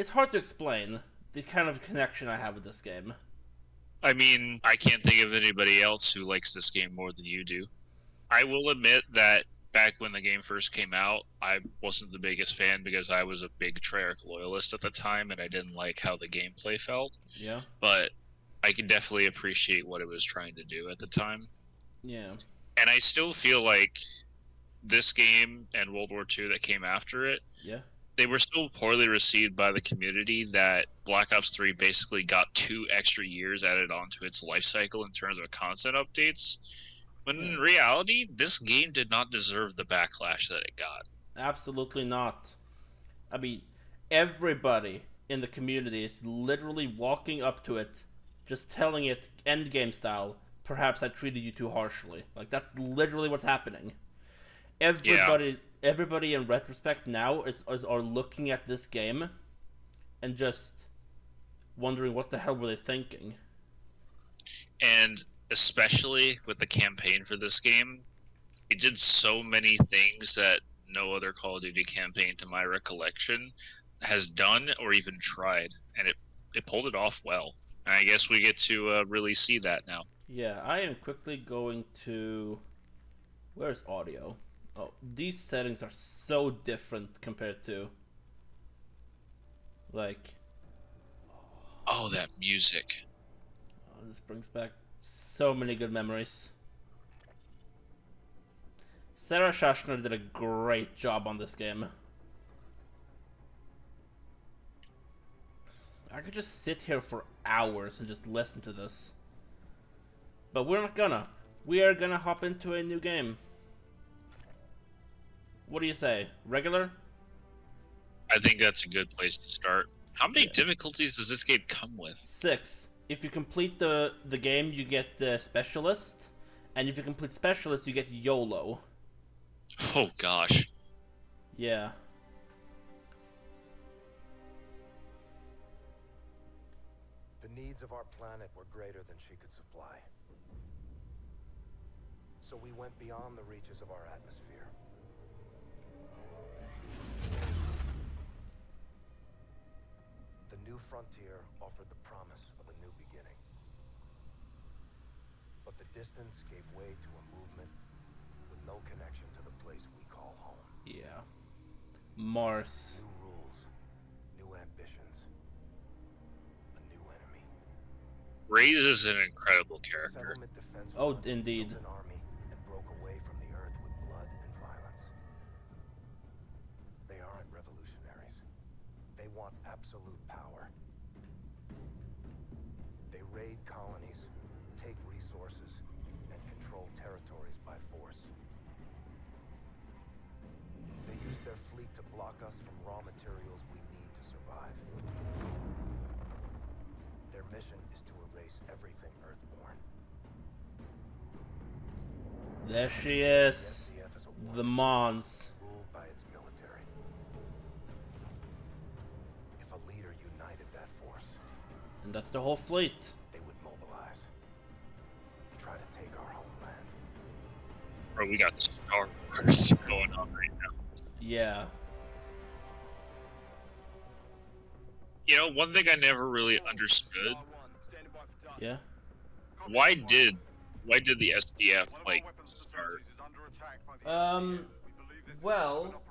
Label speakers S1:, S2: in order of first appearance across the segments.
S1: it's hard to explain the kind of connection I have with this game.
S2: I mean, I can't think of anybody else who likes this game more than you do. I will admit that back when the game first came out, I wasn't the biggest fan because I was a big Treyarch loyalist at the time and I didn't like how the gameplay felt.
S1: Yeah.
S2: But I can definitely appreciate what it was trying to do at the time.
S1: Yeah.
S2: And I still feel like this game and World War II that came after it,
S1: Yeah.
S2: they were so poorly received by the community that Black Ops 3 basically got 2 extra years added onto its life cycle in terms of content updates. When in reality, this game did not deserve the backlash that it got.
S1: Absolutely not. I mean, everybody in the community is literally walking up to it, just telling it endgame style, perhaps I treated you too harshly. Like, that's literally what's happening. Everybody in retrospect now are looking at this game and just wondering what the hell were they thinking.
S2: And especially with the campaign for this game, it did so many things that no other Call of Duty campaign, to my recollection, has done or even tried, and it pulled it off well. And I guess we get to really see that now.
S1: Yeah, I am quickly going to... Where's audio? Oh, these settings are so different compared to... Like...
S2: Oh, that music.
S1: Oh, this brings back so many good memories. Sarah Schachner did a great job on this game. I could just sit here for hours and just listen to this. But we're not gonna. We are gonna hop into a new game. What do you say? Regular?
S2: I think that's a good place to start. How many difficulties does this game come with?
S1: 6. If you complete the game, you get the Specialist. And if you complete Specialist, you get YOLO.
S2: Oh gosh.
S1: Yeah.
S3: The needs of our planet were greater than she could supply. So we went beyond the reaches of our atmosphere. The new frontier offered the promise of a new beginning. But the distance gave way to a movement with no connection to the place we call home.
S1: Yeah. Mars.
S3: New rules, new ambitions, a new enemy.
S2: Reyes is an incredible character.
S1: Oh, indeed.
S3: An army and broke away from the earth with blood and violence. They aren't revolutionaries. They want absolute power. They raid colonies, take resources, and control territories by force. They use their fleet to block us from raw materials we need to survive. Their mission is to erase everything Earthborn.
S1: There she is. The Mons.
S3: Ruled by its military. If a leader united that force,
S1: And that's the whole fleet.
S3: they would mobilize. Try to take our homeland.
S2: Bro, we got Star Wars going on right now.
S1: Yeah.
S2: You know, one thing I never really understood,
S1: Yeah.
S2: why did the SDF like start?
S1: Well,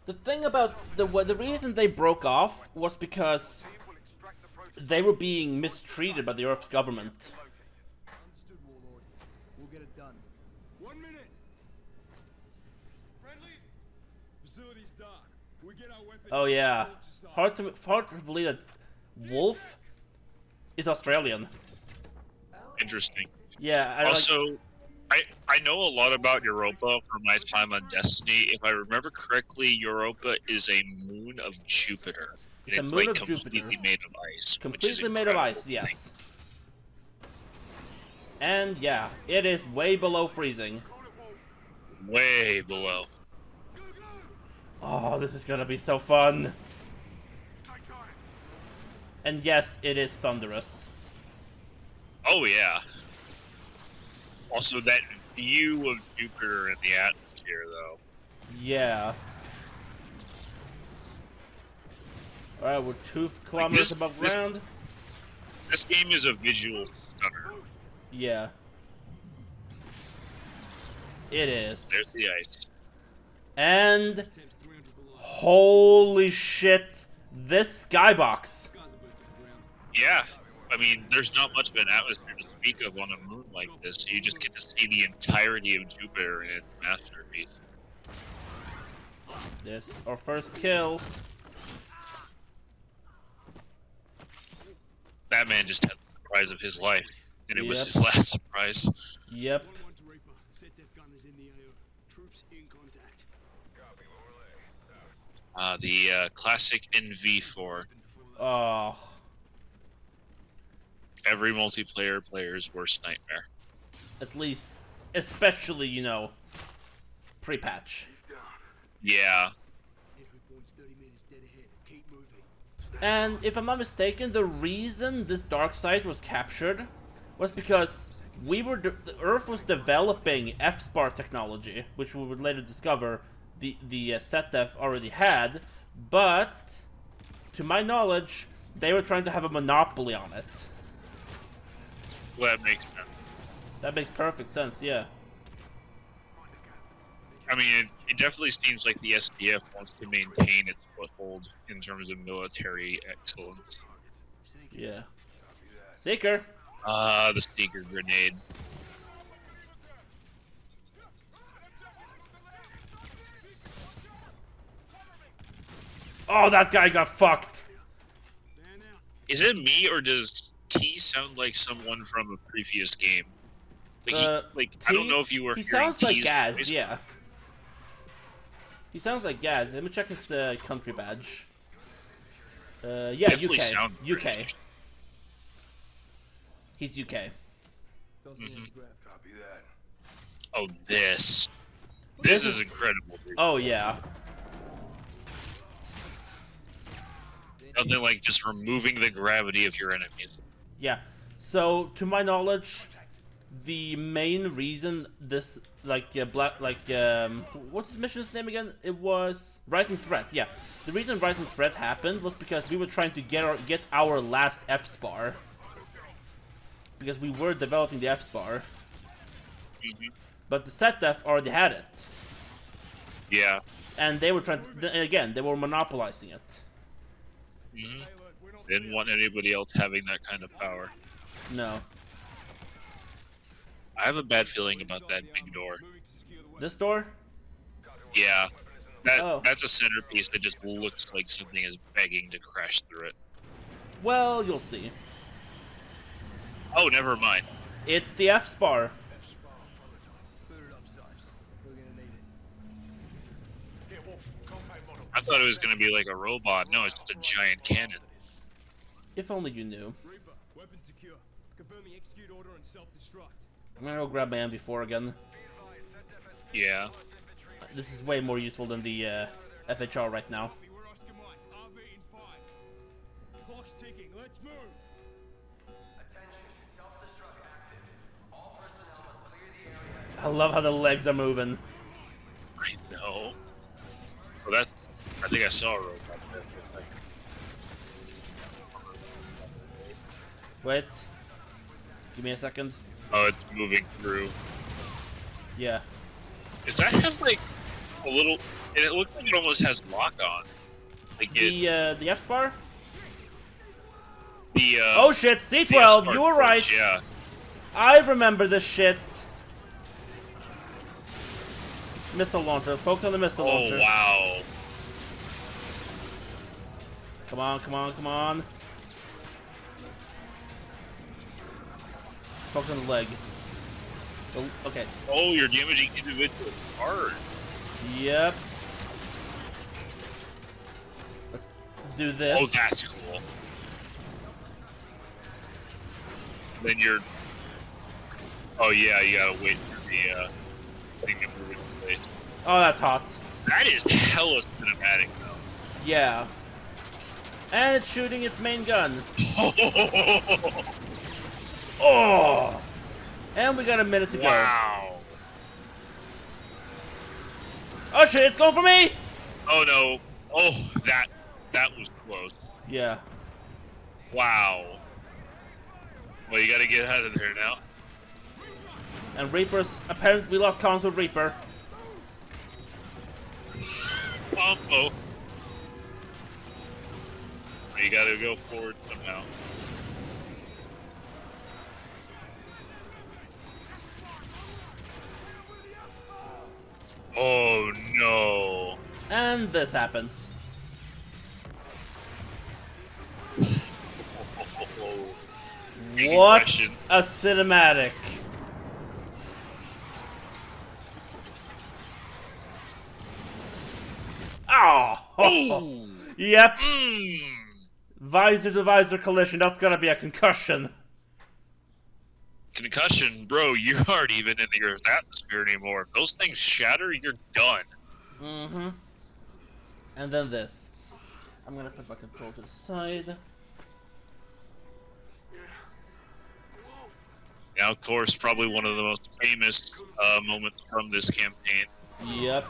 S1: the thing about the reason they broke off was because they were being mistreated by the Earth's government.
S4: Understood, Warlord. We'll get it done. 1 minute! Friendlies! Facility's dark. We get our weapons.
S1: Oh yeah, hard to believe that Wolf is Australian.
S2: Interesting.
S1: Yeah.
S2: Also, I know a lot about Europa from my time on Destiny. If I remember correctly, Europa is a moon of Jupiter.
S1: It's a
S2: And it's
S1: moon
S2: like
S1: of
S2: completely
S1: Jupiter.
S2: made of ice. which is
S1: Completely made of ice,
S2: incredible.
S1: yes. And yeah, it is way below freezing.
S2: Way below.
S1: Oh, this is gonna be so fun. And yes, it is thunderous.
S2: Oh yeah. Also, that view of Jupiter in the atmosphere, though.
S1: Yeah. Alright, we're 2 kilometers
S2: this-
S1: above
S2: this-
S1: ground.
S2: This game is a visual stunner.
S1: Yeah. It is.
S2: There's the ice.
S1: And
S4: Temps 300 below.
S1: holy shit, this skybox.
S4: Skies are burnt to the ground.
S2: Yeah. I mean, there's not much of an atmosphere to speak of on a moon like this, so you just get to see the entirety of Jupiter in its masterpiece.
S1: This our first kill.
S2: That man just had the surprise of his life, and it was
S1: Yep.
S2: his last surprise.
S1: Yep.
S4: 1-1 to Reaper. ZDF gunners in the AO. Troops in contact.
S2: The classic NV4.
S1: Oh,
S2: Every multiplayer player's worst nightmare.
S1: at least, especially, you know, pre-patch.
S2: Yeah.
S4: Entry point's 30 meters dead ahead. Keep moving.
S1: And if I'm not mistaken, the reason this dark site was captured was because the Earth was developing F-SPAR technology, which we would later discover the ZDF already had, but to my knowledge, they were trying to have a monopoly on it.
S2: Well, that makes sense.
S1: That makes perfect sense, yeah.
S2: I mean, it definitely seems like the SDF wants to maintain its foothold in terms of military excellence.
S1: Yeah. Seeker!
S2: The Seeker grenade.
S1: Oh, that guy got fucked!
S4: Man out.
S2: Is it me, or does T sound like someone from a previous game? Like, I don't know if you were
S1: He
S2: hearing
S1: sounds like
S2: T's
S1: Gaz,
S2: voice.
S1: yeah. He sounds like Gaz. Let me check his country badge. Yeah,
S2: Definitely
S1: UK.
S2: sounds
S1: UK.
S2: British.
S1: He's UK.
S4: Don't see any grab.
S3: Copy that.
S2: Oh, this.
S1: This
S2: This is
S1: is-
S2: incredible, dude.
S1: Oh, yeah.
S2: Nothing like just removing the gravity of your enemies.
S1: Yeah. So, to my knowledge, the main reason this, what's his mission's name again? It was Rising Threat, yeah. The reason Rising Threat happened was because we were trying to get our last F-SPAR. Because we were developing the F-SPAR.
S2: Mhm.
S1: But the ZDF already had it.
S2: Yeah.
S1: And they were they were monopolizing it.
S2: Mhm. Didn't want anybody else having that kind of power.
S1: No.
S2: I have a bad feeling about that big door.
S1: This door?
S2: Yeah.
S1: Oh.
S2: That's a centerpiece that just looks like something is begging to crash through it.
S1: Well, you'll see.
S2: Oh, never mind.
S1: It's the F-SPAR.
S4: Clear it up, Sipes. We're gonna need it.
S2: I thought it was going to be like a robot. No, it's just a giant cannon.
S1: If only you knew.
S4: Reaper, weapon secure. Confirming execute order and self-destruct.
S1: I'm gonna go grab my MV4 again.
S2: Yeah.
S1: This is way more useful than the FHR right now.
S4: We're Oscar Mike. RV in 5. Clock's ticking. Let's move.
S1: I love how the legs are moving.
S2: I know. Well, I think I saw a robot there for a second.
S1: Wait. Give me a second.
S2: Oh, it's moving through.
S1: Yeah.
S2: Does that have like a little? And it looks like it almost has lock on. Like it,
S1: The F-SPAR?
S2: the
S1: Oh shit,
S2: the
S1: C12,
S2: S-Spark
S1: you were right.
S2: torch, Yeah.
S1: I remember this shit. Missile launcher. Focus on the missile
S2: Oh
S1: launcher.
S2: wow.
S1: Come on, come on, come on. Focus on the leg. Oh, okay.
S2: Oh, you're damaging individual parts.
S1: Yep. Let's do this.
S2: Oh, that's cool. Then you're. Oh yeah, you gotta wait for the thing to move into place.
S1: Oh, that's hot.
S2: That is hella cinematic though.
S1: Yeah. And it's shooting its main gun. Oh! And we got a minute to go.
S2: Wow.
S1: Oh shit, it's going for me!
S2: Oh no. Oh, that was close.
S1: Yeah.
S2: Wow. Well, you gotta get out of there now.
S1: And Reaper's apparently we lost comms with Reaper.
S2: Combo. You gotta go forward somehow. Oh no.
S1: And this happens.
S2: Big
S1: What
S2: impression.
S1: a cinematic. Oh!
S2: Oh!
S1: Yep.
S2: Mm.
S1: Visor to visor collision. That's gonna be a concussion.
S2: Concussion, bro, you aren't even in the Earth's atmosphere anymore. If those things shatter, you're done.
S1: Mm-hmm. And then this. I'm gonna put my control to the side.
S2: Now, of course, probably one of the most famous moments from this campaign.
S1: Yep.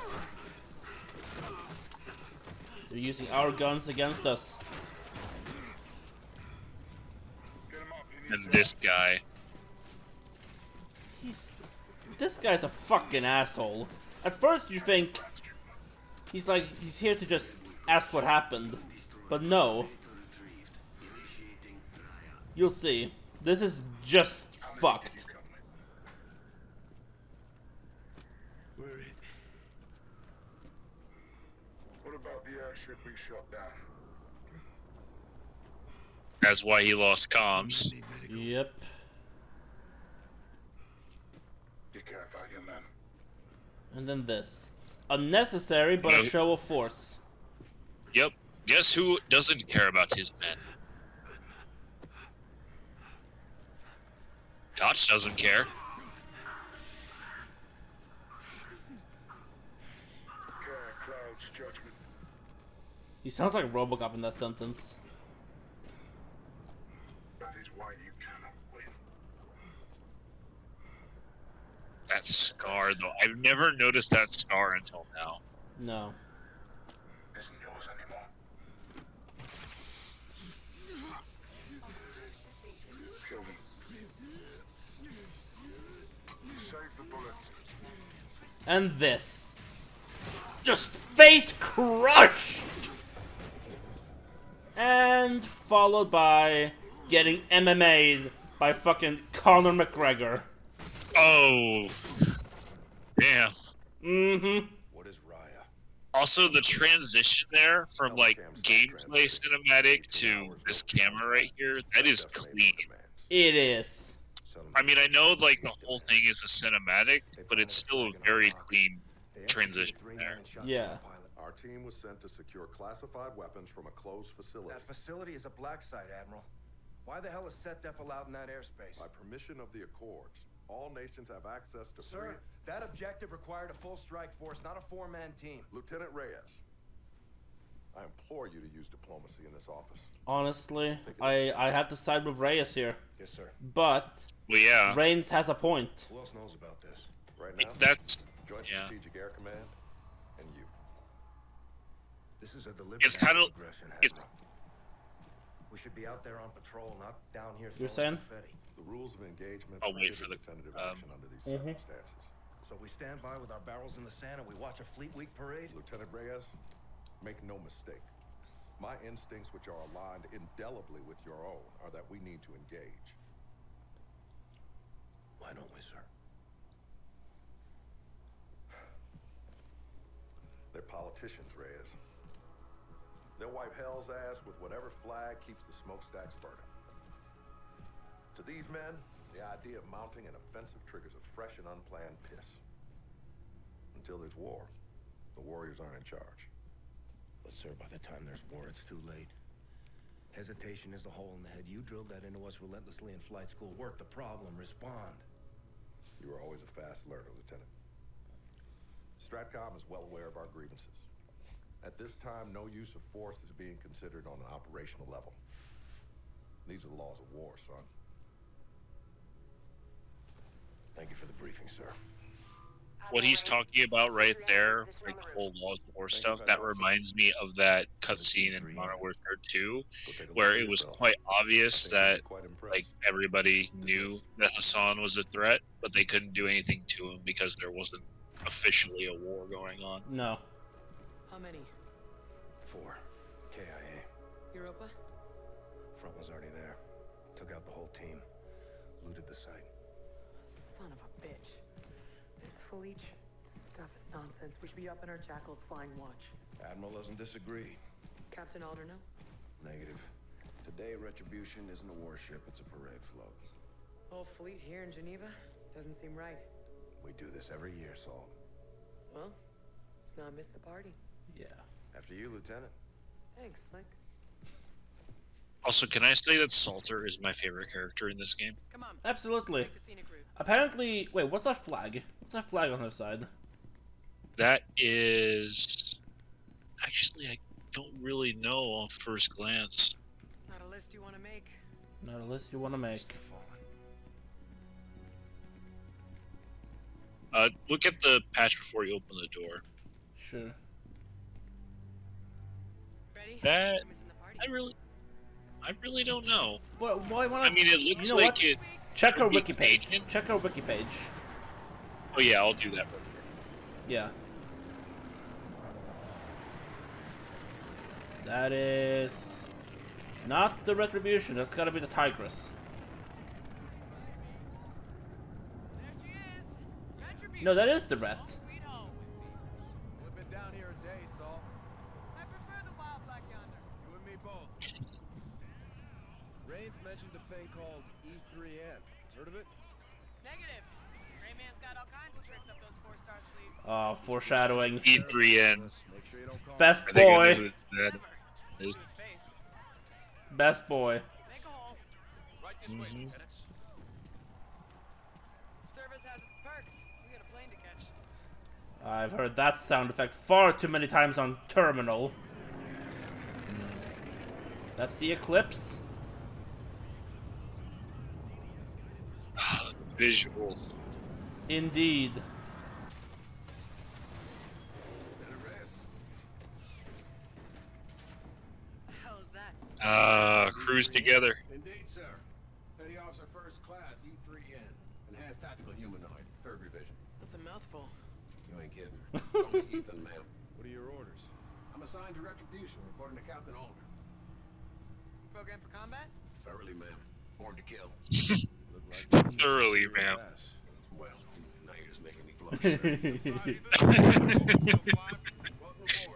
S1: They're using our guns against us.
S2: And this guy.
S1: This guy's a fucking asshole. At first you think he's here to just ask what happened. But no. You'll see. This is just fucked.
S5: What about the airship we shot down?
S2: That's why he lost comms.
S1: Yep.
S5: You care about your men.
S1: And then this. Unnecessary but a
S2: Nope.
S1: show of force.
S2: Yep. Guess who doesn't care about his men? Koch doesn't care.
S5: Care clouds judgment.
S1: He sounds like Robocop in that sentence.
S5: That is why you cannot win.
S2: That scar, though. I've never noticed that scar until now.
S1: No.
S5: Isn't yours anymore. Kill them. Save the bullets.
S1: And this. Just face crushed! And followed by getting MMA'd by fucking Conor McGregor.
S2: Oh. Damn.
S1: Mm-hmm.
S3: What is Raya?
S2: Also, the transition there from, like, gameplay cinematic to this camera right here, that is clean.
S1: It is.
S2: I mean, I know, like, the whole thing is a cinematic, but it's still a very clean transition there.
S1: Yeah.
S6: Our team was sent to secure classified weapons from a closed facility.
S3: That facility is a black site, Admiral. Why the hell is SetDef allowed in that airspace?
S6: By permission of the Accords, all nations have access to free...
S3: Sir, that objective required a full strike force, not a four-man team.
S6: Lieutenant Reyes, I implore you to use diplomacy in this office.
S1: Honestly, I have to side with Reyes here.
S3: Yes, sir.
S1: But
S2: Well, yeah.
S1: Reigns has a point.
S3: Who else knows about this?
S6: Right now,
S2: That's...
S6: Joint
S2: yeah.
S6: Strategic Air Command and you.
S3: This is a deliberate
S2: It's kind of...
S3: aggression,
S2: It's...
S3: Admiral. We should be out there on patrol, not down here
S1: You're
S3: throwing
S1: saying?
S3: confetti.
S6: The rules of engagement
S2: I'll wait
S6: prohibit
S2: for the,
S6: definitive
S2: um,
S6: action under these
S1: Mhm.
S6: circumstances.
S3: So we stand by with our barrels in the sand and we watch a Fleet Week parade?
S6: Lieutenant Reyes, make no mistake. My instincts, which are aligned indelibly with your own, are that we need to engage.
S3: Why don't we, sir?
S6: They're politicians, Reyes. They'll wipe hell's ass with whatever flag keeps the smokestacks burning. To these men, the idea of mounting an offensive triggers a fresh and unplanned piss. Until there's war, the warriors aren't in charge.
S3: But sir, by the time there's war, it's too late. Hesitation is a hole in the head. You drilled that into us relentlessly in flight school. Work the problem, respond.
S6: You are always a fast learner, Lieutenant. Stratcom is well aware of our grievances. At this time, no use of force is being considered on an operational level. These are the laws of war, son.
S3: Thank you for the briefing, sir.
S2: what he's talking about right there, like the whole Laws of War stuff, that reminds me of that cutscene in Modern Warfare 2,
S6: Go take a look
S2: where
S6: for
S2: it was
S6: yourself.
S2: quite
S6: I
S2: obvious
S6: think you'll
S2: that
S6: be quite impressed.
S2: like everybody knew that Hassan was a threat, but they couldn't do anything to him because there wasn't officially a war going on.
S1: No.
S7: How many?
S3: 4. KIA.
S7: Europa?
S3: Front was already there. Took out the whole team. Looted the site.
S7: Son of a bitch. This Felice stuff is nonsense. We should be up in our jackals flying watch.
S3: Admiral doesn't disagree.
S7: Captain Alderno?
S3: Negative. Today, Retribution isn't a warship, it's a parade float.
S7: Whole fleet here in Geneva? Doesn't seem right.
S3: We do this every year, Saul.
S7: Well, let's not miss the party.
S1: Yeah.
S3: After you, Lieutenant.
S7: Thanks, Slick.
S2: Also, can I say that Salter is my favorite character in this game?
S7: Come on.
S1: Absolutely.
S7: Take the scenic route.
S1: Apparently, wait, what's that flag? What's that flag on her side?
S2: That is... Actually, I don't really know on first glance.
S7: Not a list you want to make.
S1: Not a list you want to make.
S2: Look at the patch before you open the door.
S1: Sure.
S7: Ready?
S2: That...
S7: We're missing the party.
S2: I really don't know.
S1: What? Why?
S2: I mean, it looks
S1: you know
S2: like
S1: what?
S2: it...
S1: Check her
S2: could be
S1: wiki page.
S2: Canadian.
S1: Check her wiki page.
S2: Oh yeah, I'll do that.
S1: Yeah. That is not the Retribution. That's got to be the Tigress.
S7: There she is. Retribution.
S1: No, that is the Ret.
S7: Home sweet home.
S4: We've been down here a day, Saul.
S7: I prefer the wild black yonder.
S4: You and me both. Rains mentioned a thing called E3N. Heard of it?
S7: Negative. Rayman's got all kinds of tricks up those 4-star sleeves.
S1: Oh, foreshadowing.
S2: E3N.
S4: Make sure you don't call
S1: Best
S2: I think I know
S1: boy.
S2: who that
S7: Never.
S2: is.
S7: To his face.
S1: Best boy.
S7: Make a hole.
S4: Right this way, lieutenants.
S7: Service has its perks. We got a plane to catch.
S1: I've heard that sound effect far too many times on Terminal. That's the Eclipse.
S2: Visuals.
S1: Indeed.
S7: The hell is that?
S2: Cruise together.
S8: Indeed, sir. Petty Officer First Class, E3N. Enhanced Tactical Humanoid, 3rd Revision.
S7: That's a mouthful.
S8: You ain't kidding. Call me Ethan, ma'am.
S4: What are your orders?
S8: I'm assigned to Retribution, reporting to Captain Alder.
S7: Program for combat?
S8: Thoroughly, ma'am. Born to kill.
S3: Look like
S2: Thoroughly, ma'am.
S8: Well, now you're just making me blush. What reward,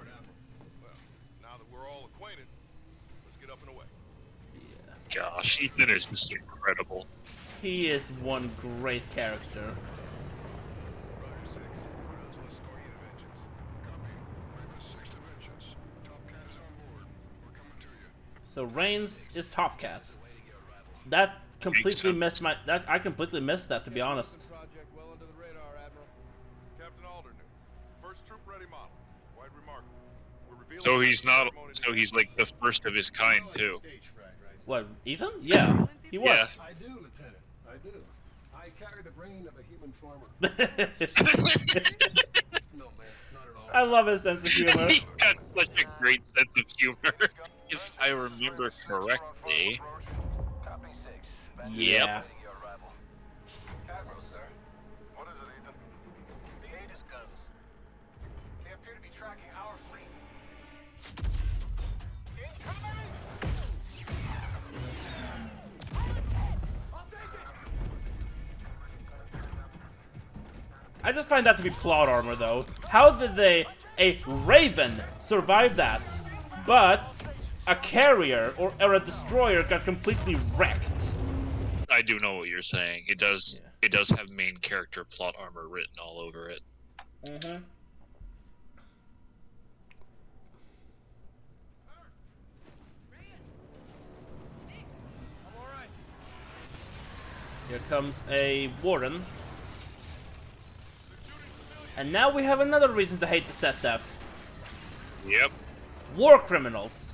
S8: Admiral?
S6: Well, now that we're all acquainted, let's get up and away.
S2: Gosh, Ethan is just incredible.
S1: He is one great character.
S5: Roger 6. We're out to escort you to Vengeance.
S6: Copy. Raven 6 to Vengeance. Top Cat is on board. We're coming to you.
S1: So Reigns is Top Cat. That completely
S2: sense.
S1: missed my. That I completely missed that, to be honest.
S4: Project well under the radar, Admiral.
S6: Captain Aldernew. First troop ready model. Quite remarkable. We're revealing
S2: So he's not.
S6: ceremony
S2: So he's like the first of his kind too.
S8: Stage frag, right?
S1: What, Ethan? Yeah, he was.
S2: Yeah.
S8: I do, Lieutenant. I do. I carry the brain of a human farmer. No, man, not at all.
S1: I love his sense of humor.
S2: He's got such a great sense of humor. If I remember correctly.
S5: Copy 6.
S1: Yeah.
S5: Your arrival.
S8: Admiral, sir.
S6: What is it, Ethan?
S8: The Aegis guns. They appear to be tracking our fleet. Incoming! I'll take it!
S1: I just find that to be plot armor, though. How did a Raven, survive that, but a carrier or a destroyer got completely wrecked?
S2: I do know what you're saying. It does.
S1: Yeah.
S2: It does have main character plot armor written all over it.
S1: Mm-hmm.
S4: I'm alright.
S1: Here comes a warden. And now we have another reason to hate the set def.
S2: Yep.
S1: War criminals.